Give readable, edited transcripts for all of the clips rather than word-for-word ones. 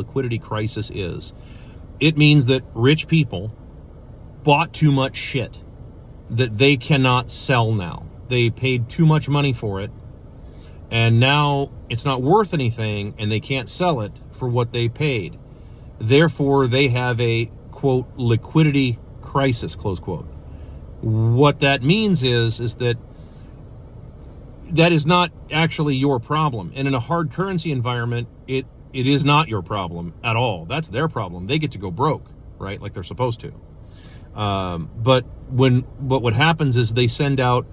liquidity crisis is. It means that rich people bought too much shit that they cannot sell now. They paid too much money for it, and now it's not worth anything, and they can't sell it for what they paid. Therefore, they have a, quote, liquidity crisis, close quote. What that means is that is not actually your problem. And in a hard currency environment, it is not your problem at all. That's their problem. They get to go broke, right? Like they're supposed to. But what happens is they send out,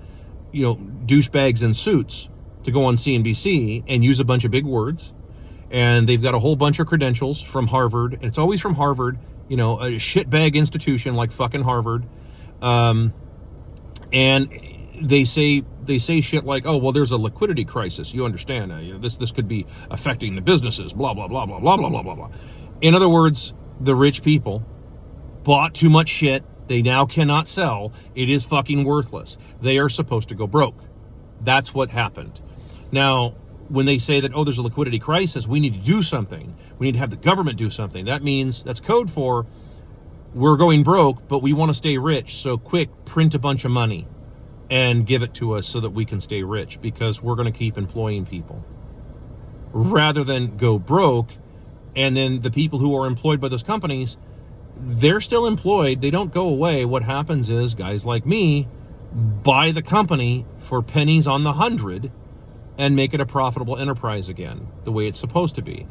douchebags in suits to go on CNBC and use a bunch of big words. And they've got a whole bunch of credentials from Harvard. And it's always from Harvard, a shitbag institution like fucking Harvard. And they say shit like, oh, well, there's a liquidity crisis. You understand? This could be affecting the businesses, blah, blah, blah, blah, blah, blah, blah, blah, blah. In other words, the rich people bought too much shit. They now cannot sell. It is fucking worthless. They are supposed to go broke. That's what happened. Now, when they say that, oh, there's a liquidity crisis, we need to do something. We need to have the government do something. That means, that's code for, we're going broke, but we want to stay rich. So quick, print a bunch of money and give it to us so that we can stay rich, because we're going to keep employing people. Rather than go broke, and then the people who are employed by those companies, they're still employed. They don't go away. What happens is guys like me buy the company for pennies on the $100 and make it a profitable enterprise again, the way it's supposed to be.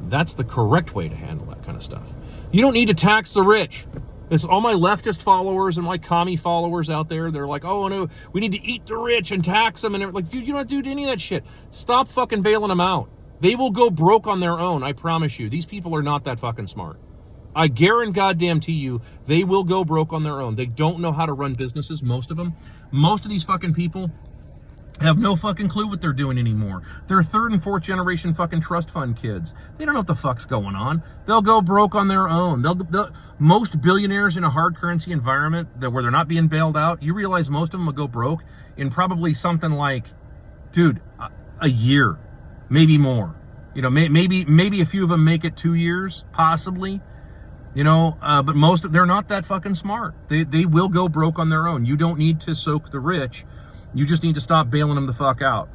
That's the correct way to handle that kind of stuff. You don't need to tax the rich. It's all my leftist followers and my commie followers out there. They're like, oh no, we need to eat the rich and tax them. And like, dude, you don't do any of that shit. Stop fucking bailing them out. They will go broke on their own. I promise you. These people are not that fucking smart. I guarantee you, they will go broke on their own. They don't know how to run businesses, most of them. Most of these fucking people have no fucking clue what they're doing anymore. They're third and fourth generation fucking trust fund kids. They don't know what the fuck's going on. They'll go broke on their own. Most billionaires in a hard currency environment where they're not being bailed out, you realize most of them will go broke in probably something like, dude, a year, maybe more. Maybe a few of them make it 2 years, possibly. But they're not that fucking smart. They will go broke on their own. You don't need to soak the rich. You just need to stop bailing them the fuck out.